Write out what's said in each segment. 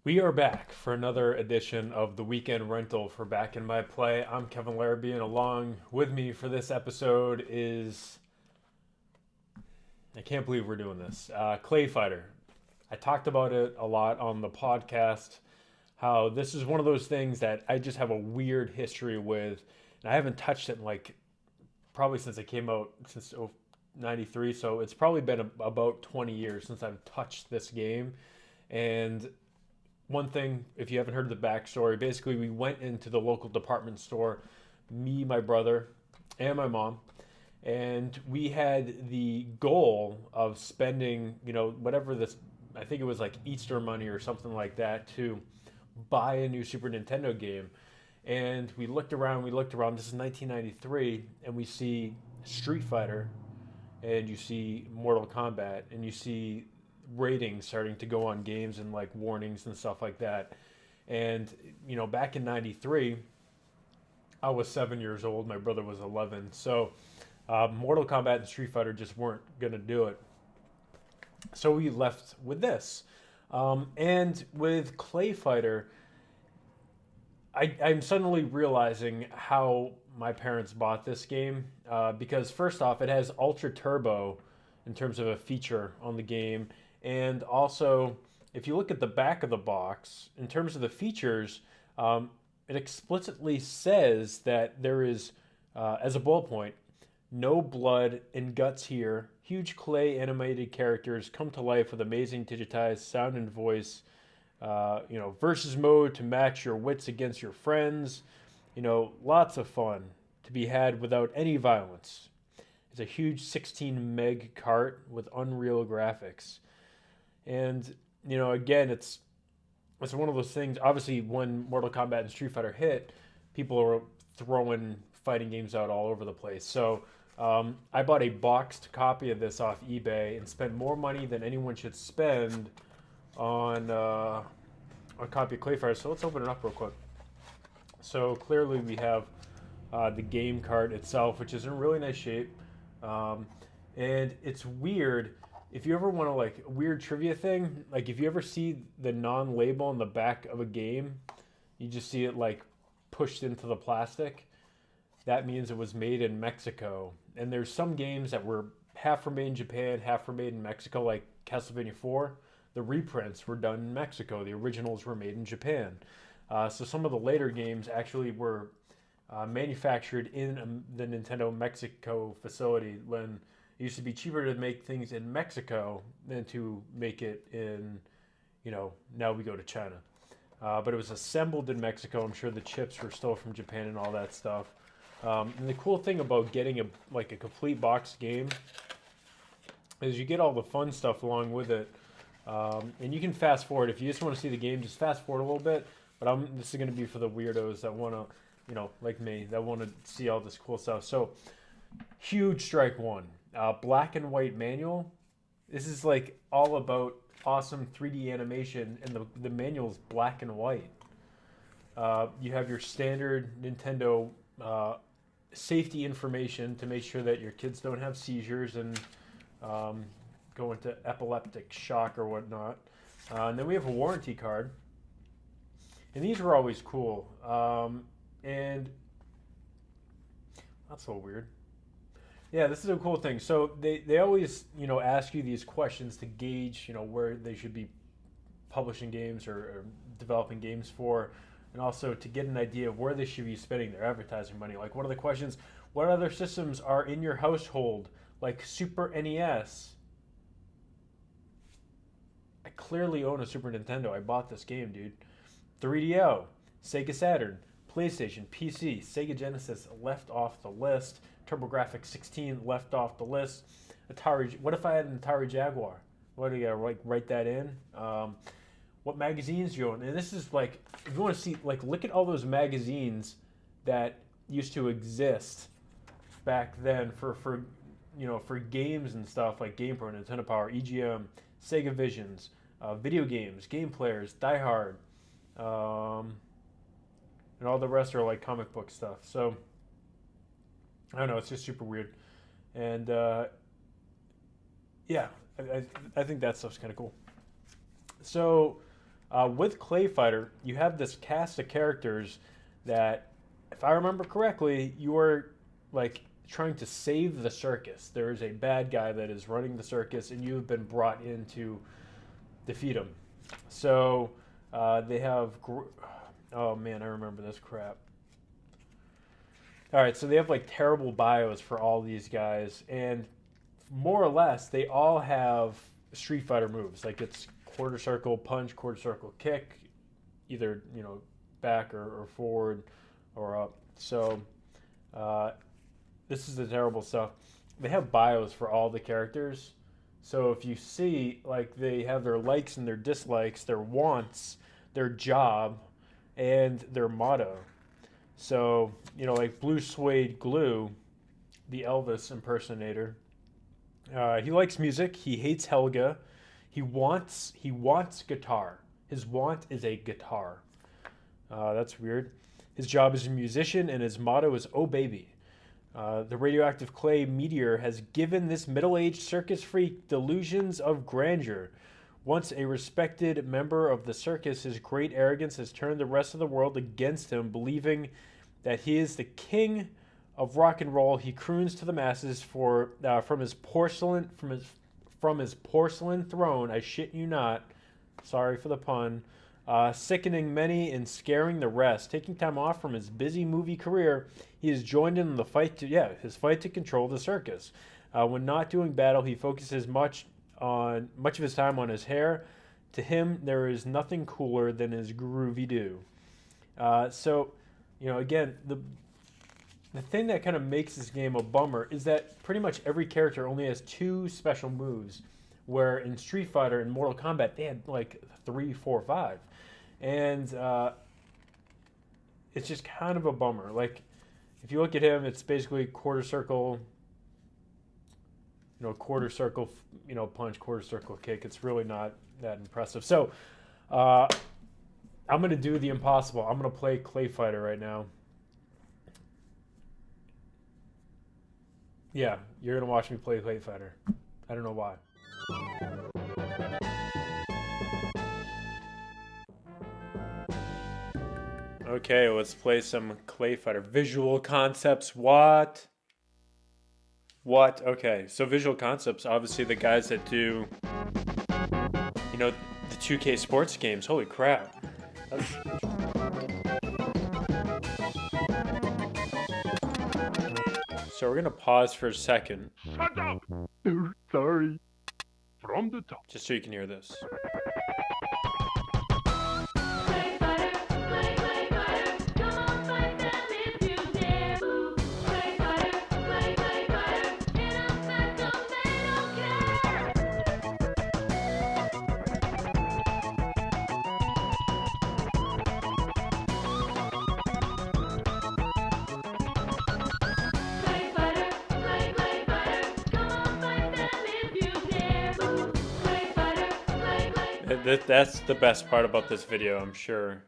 We are back for another edition of the Weekend Rental for Back in My Play. I'm Kevin Larrabee, and along with me for this episode is I can't believe we're doing this. Clayfighter. I talked about it a lot on the podcast. How this is one of those things that I just have a weird history with, and I haven't touched it in like probably since it came out since '93. So it's probably been about 20 years since I've touched this game, and one thing, if you haven't heard the backstory, basically we went into the local department store, me, my brother, and my mom, and we had the goal of spending, whatever this, I think it was like Easter money or something like that, to buy a new Super Nintendo game. And we looked around, this is 1993, and we see Street Fighter, and you see Mortal Kombat, and you see ratings starting to go on games and like warnings and stuff like that. And back in '93, I was 7 years old. My brother was 11. So Mortal Kombat and Street Fighter just weren't gonna do it. So we left with this, and with Clay Fighter, I'm suddenly realizing how my parents bought this game because first off, it has Ultra Turbo in terms of a feature on the game, and also if you look at the back of the box in terms of the features, it explicitly says that there is, as a bullet point, no blood and guts here. Huge clay animated characters come to life with amazing digitized sound and voice, versus mode to match your wits against your friends. Lots of fun to be had without any violence. It's a huge 16 meg cart with unreal graphics. And, again, it's one of those things. Obviously, when Mortal Kombat and Street Fighter hit, people are throwing fighting games out all over the place. So I bought a boxed copy of this off eBay and spent more money than anyone should spend on a copy of Clayfighter. So let's open it up real quick. So clearly we have the game card itself, which is in really nice shape. Um, and it's weird. If you ever want to like a weird trivia thing, like if you ever see the non-label on the back of a game, you just see it like pushed into the plastic. That means it was made in Mexico. And there's some games that were half were made in Japan, half were made in Mexico, like Castlevania 4. The reprints were done in Mexico. The originals were made in Japan. So some of the later games actually were manufactured in the Nintendo Mexico facility when it used to be cheaper to make things in Mexico than to make it in, now we go to China. But it was assembled in Mexico. I'm sure the chips were still from Japan and all that stuff. And the cool thing about getting a complete box game is you get all the fun stuff along with it. And you can fast forward if you just want to see the game. Just fast forward a little bit. But this is going to be for the weirdos that want to, like me, that want to see all this cool stuff. So, huge strike one, black and white manual. This is like all about awesome 3D animation, and the manual is black and white. You have your standard Nintendo safety information to make sure that your kids don't have seizures and go into epileptic shock or whatnot. And then we have a warranty card. And these were always cool. And that's so weird. Yeah, this is a cool thing. So they always, ask you these questions to gauge, where they should be publishing games or developing games for, and also to get an idea of where they should be spending their advertising money. Like, what are the questions? What other systems are in your household, like Super NES? I clearly own a Super Nintendo. I bought this game, dude. 3DO, Sega Saturn, PlayStation, PC, Sega Genesis left off the list. TurboGrafx 16 left off the list. Atari. What if I had an Atari Jaguar? What do you gotta write that in? What magazines you own? And this is like, if you want to see, like, look at all those magazines that used to exist back then for games and stuff like GamePro, Nintendo Power, EGM, Sega Visions, video games, Game Players, Die Hard, and all the rest are like comic book stuff. So I don't know, it's just super weird, and yeah, I think that stuff's kind of cool. So With Clayfighter, you have this cast of characters that, if I remember correctly, you are like trying to save the circus. There is a bad guy that is running the circus, and you have been brought in to defeat him. So they have. Oh man, I remember this crap. All right, so they have like terrible bios for all these guys, and more or less, they all have Street Fighter moves. Like it's quarter circle punch, quarter circle kick, either back or forward or up. So this is the terrible stuff. They have bios for all the characters. So if you see, like they have their likes and their dislikes, their wants, their job, and their motto. So like Blue Suede Glue, the Elvis impersonator. He likes music. He hates Helga. He wants guitar. His want is a guitar. That's weird. His job is a musician, and his motto is "Oh baby." The radioactive clay meteor has given this middle-aged circus freak delusions of grandeur. Once a respected member of the circus, his great arrogance has turned the rest of the world against him, believing that he is the king of rock and roll. He croons to the masses from his porcelain throne. I shit you not. Sorry for the pun. Sickening many and scaring the rest. Taking time off from his busy movie career, he has joined in the fight to control the circus. When not doing battle, he focuses much of his time on his hair. To him, there is nothing cooler than his groovy do. Again, the thing that kind of makes this game a bummer is that pretty much every character only has 2 special moves, where in Street Fighter and Mortal Kombat they had like 3, 4, 5, and it's just kind of a bummer. Like if you look at him, it's basically quarter circle, punch, quarter circle kick. It's really not that impressive. So I'm gonna do the impossible. I'm gonna play Clayfighter right now. Yeah, you're gonna watch me play Clayfighter. I don't know why. Okay, let's play some Clayfighter. Visual concepts, what? Okay, so Visual Concepts, obviously the guys that do, the 2K sports games. Holy crap. So we're going to pause for a second. Shut up! Sorry. From the top. Just so you can hear this. That's the best part about this video, I'm sure.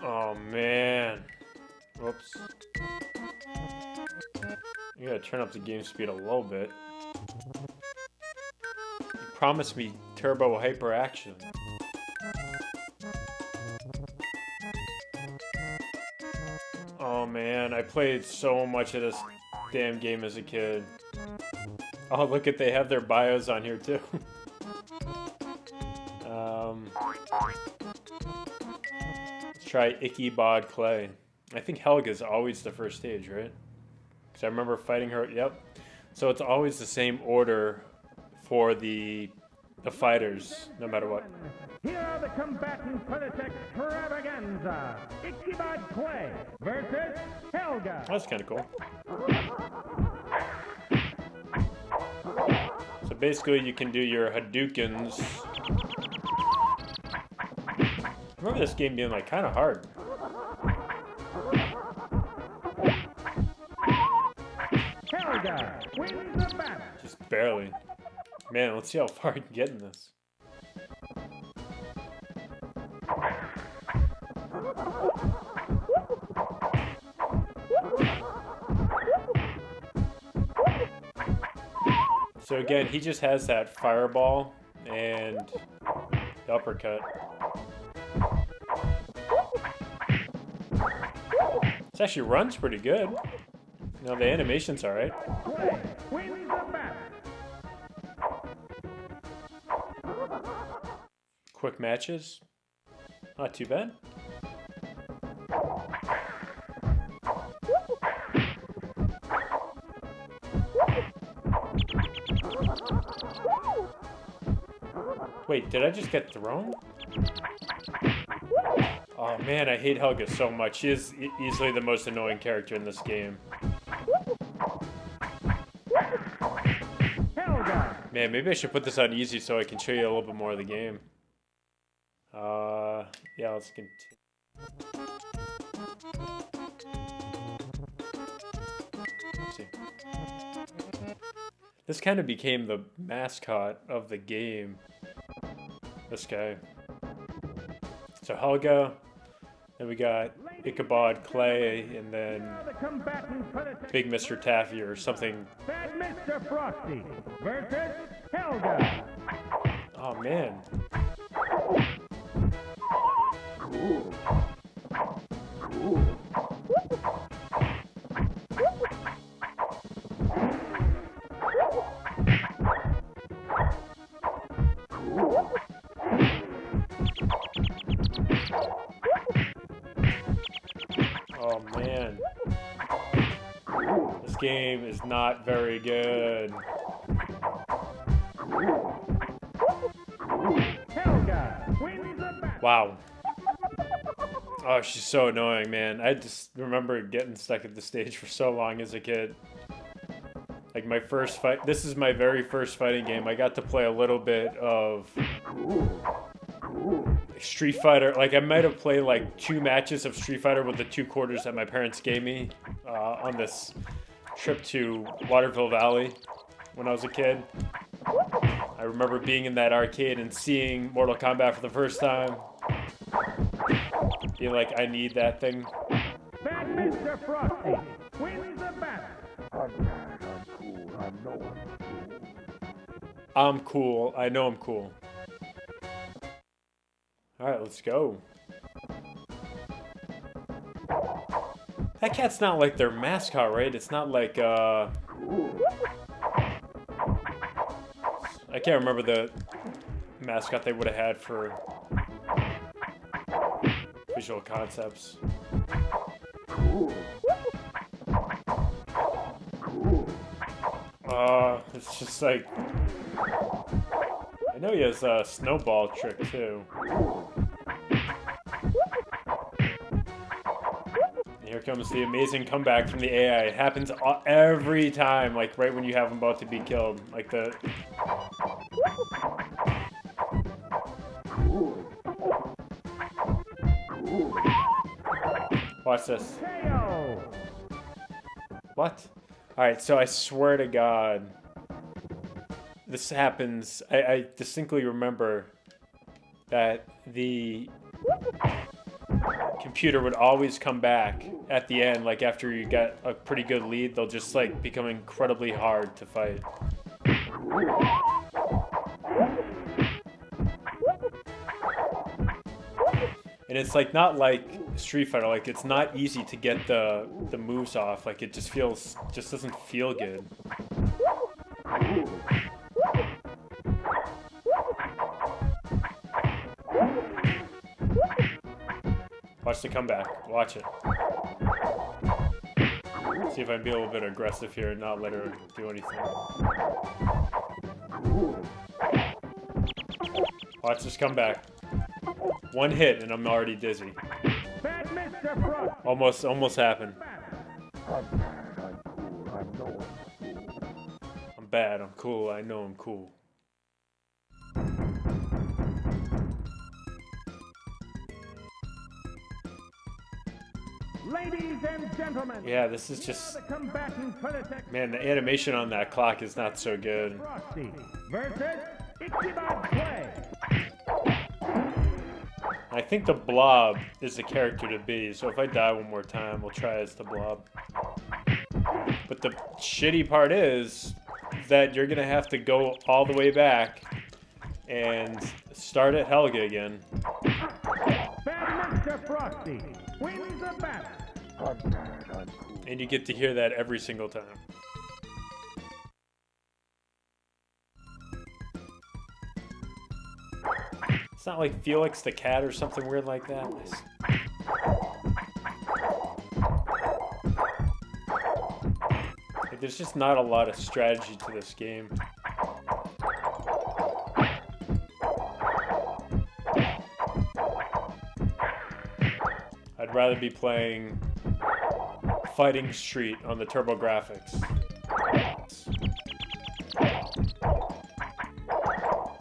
Oh man. Whoops. You gotta turn up the game speed a little bit. You promised me turbo hyper action. Oh man, I played so much of this damn game as a kid. Oh, look at, they have their bios on here too. Let's try Icky Bod Clay. I think Helga's always the first stage, right? Because I remember fighting her. Yep. So it's always the same order for the fighters, no matter what. Here are the combatants for this extravaganza. Icky Bod Clay versus Helga. That's kind of cool. So basically you can do your Hadoukens. I remember this game being like kind of hard. Helga wins the battle. Just barely. Man, let's see how far I can get in this. So again, he just has that fireball and the uppercut. This actually runs pretty good. You know, the animation's alright. Clay wins the match. Quick matches. Not too bad. Wait, did I just get thrown? Oh man, I hate Helga so much. She is easily the most annoying character in this game. Helga. Man, maybe I should put this on easy so I can show you a little bit more of the game. Yeah, let's continue. Let's see. This kind of became the mascot of the game. This guy. So Helga, then we got Ichabod Clay, and then The combatant for the Big Mr. Taffy or something. Bad Mr. Frosty versus Helga. Oh man. Oh man. This game is not very good. Helga wins the match. Wow. Oh, she's so annoying, man. I just remember getting stuck at the stage for so long as a kid. Like my first fight, this is my very first fighting game. I got to play a little bit of Street Fighter. Like I might have played like 2 matches of Street Fighter with the 2 quarters that my parents gave me on this trip to Waterville Valley when I was a kid. I remember being in that arcade and seeing Mortal Kombat for the first time. Being like, I need that thing. Bad Mr. Frosty wins the match. I'm cool. I know I'm cool. Alright, let's go. That cat's not like their mascot, right? It's not like, I can't remember the mascot they would have had for visual concepts. It's just like... I know he has a snowball trick, too. Here comes the amazing comeback from the AI. It happens every time, like right when you have him about to be killed. Like the... Watch this. KO. What? Alright, so I swear to God, this happens. I distinctly remember that the computer would always come back at the end, like after you got a pretty good lead, they'll just like become incredibly hard to fight. And it's like not like Street Fighter, like it's not easy to get the moves off, like it just doesn't feel good. Watch the comeback. Watch it. See if I can be a little bit aggressive here and not let her do anything. Watch this comeback. One hit and I'm already dizzy. Bad Mr. Frosty. Almost happened. I'm bad. I'm cool. I know I'm cool. Ladies and gentlemen. Yeah, this is just... The combatant for the Texas Man, the animation on that clock is not so good. Frosty versus Ichabod Clay. I think the Blob is the character to be, so if I die one more time, we'll try as the Blob. But the shitty part is, that you're going to have to go all the way back and start at Helga again. Bad Mr. Frosty wins the battle. I'm bad, I'm cool. And you get to hear that every single time. It's not like Felix the cat or something weird like that. Like, there's just not a lot of strategy to this game. I'd rather be playing Fighting Street on the TurboGrafx.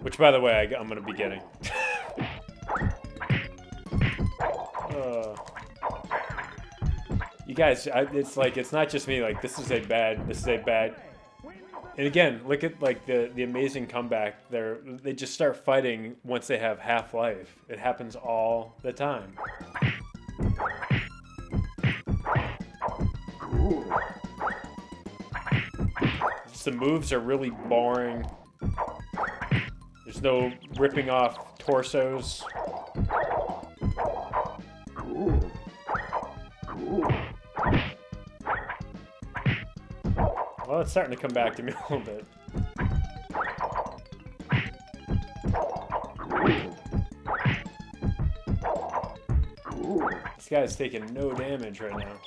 Which, by the way, I'm going to be getting. You guys, it's like, it's not just me. Like, this is a bad. And again, look at like the amazing comeback. They just start fighting once they have half life. It happens all the time. Just the moves are really boring. There's no ripping off torsos. Well, it's starting to come back to me a little bit. This guy's taking no damage right now.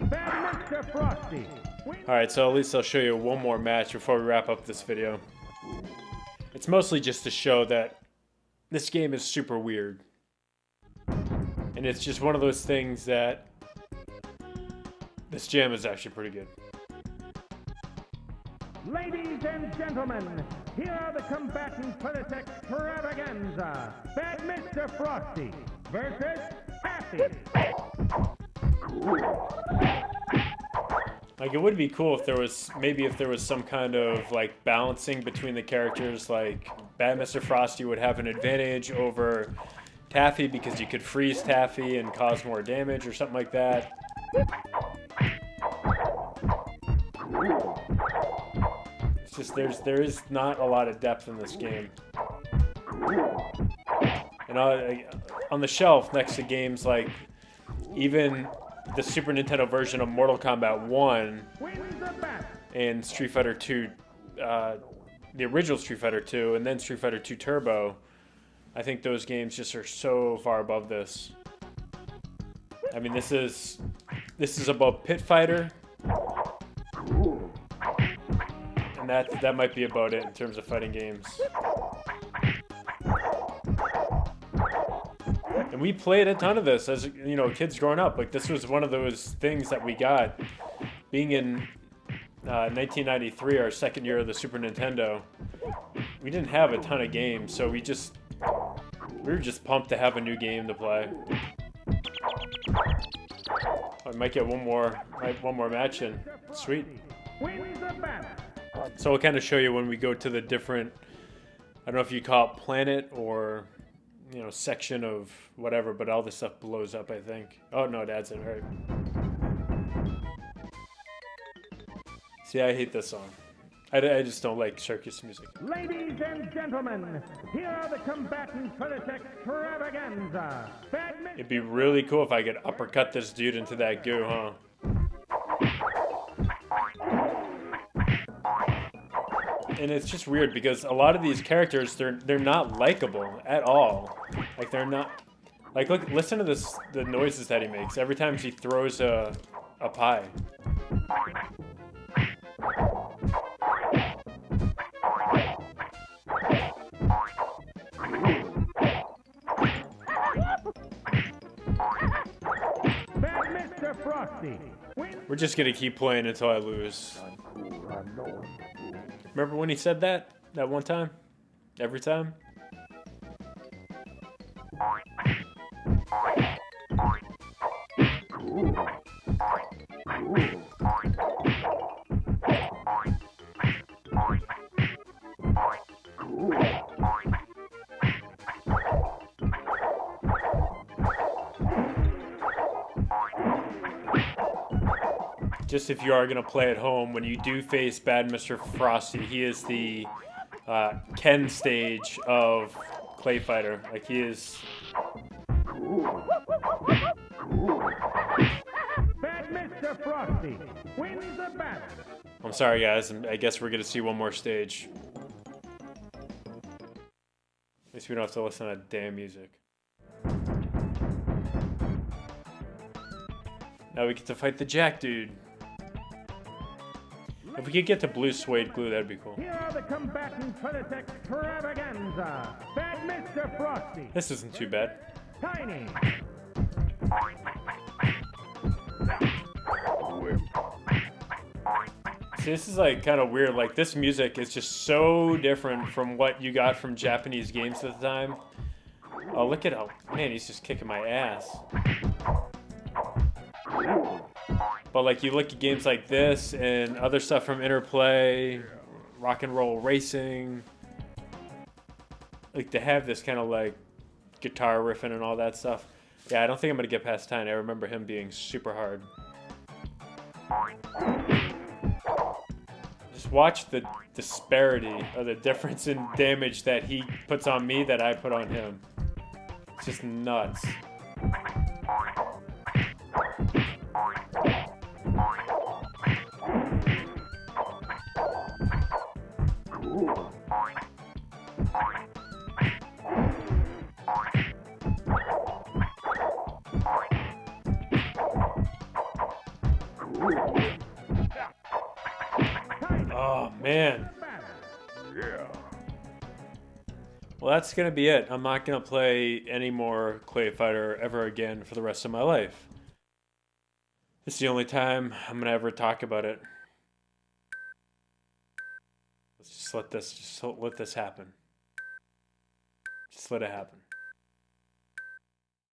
Bad Mr. Frosty. Alright, so at least I'll show you one more match before we wrap up this video. It's mostly just to show that this game is super weird. And it's just one of those things that this jam is actually pretty good. Ladies and gentlemen, here are the combatants for this extravaganza. Bad Mr. Frosty versus Happy. Like, it would be cool if there was, maybe if there was some kind of, like, balancing between the characters, like, Bad Mr. Frosty would have an advantage over Taffy because you could freeze Taffy and cause more damage or something like that. It's just, there is not a lot of depth in this game. And on the shelf next to games like, even the Super Nintendo version of Mortal Kombat 1 and Street Fighter 2, the original Street Fighter 2, and then Street Fighter 2 Turbo, I think those games just are so far above this. I mean, this is above Pit Fighter, and that might be about it in terms of fighting games. And we played a ton of this as, you know, kids growing up. Like, this was one of those things that we got. Being in 1993, our second year of the Super Nintendo, we didn't have a ton of games, so we were just pumped to have a new game to play. I might get one more match in. Sweet. So I'll kind of show you when we go to the different, I don't know if you call it planet or, you know, section of whatever, but all this stuff blows up, I think. Oh, no, it adds it, right. See, I hate this song. I just don't like circus music. Ladies and gentlemen, here are the combatants for this extravaganza. It'd be really cool if I could uppercut this dude into that goo, huh? And it's just weird because a lot of these characters, they're not likable at all. Like, they're not. Like, look, listen to the noises that he makes every time he throws a pie. We're just gonna keep playing until I lose. Remember when he said that one time? Every time? just if you are going to play at home, when you do face Bad Mr. Frosty, he is the Ken stage of Clayfighter. Like, he is... Bad Mr. Frosty wins the battle. I'm sorry, guys. I guess we're going to see one more stage. At least we don't have to listen to that damn music. Now we get to fight the Jack dude. If we could get to blue suede glue, that'd be cool. Here are the combatants for this extravaganza. Bad Mr. Frosty. This isn't too bad. Tiny. See, this is like kind of weird. Like, this music is just so different from what you got from Japanese games at the time. Oh, look at how, man, he's just kicking my ass. But like, you look at games like this and other stuff from Interplay, Rock and Roll Racing. Like, to have this kind of like guitar riffing and all that stuff. Yeah, I don't think I'm gonna get past 10. I remember him being super hard. Just watch the disparity or the difference in damage that he puts on me that I put on him. It's just nuts. Oh, man. Yeah. Well, that's going to be it. I'm not going to play any more Clayfighter ever again for the rest of my life. This is the only time I'm going to ever talk about it. Let's just let this happen. Just let it happen.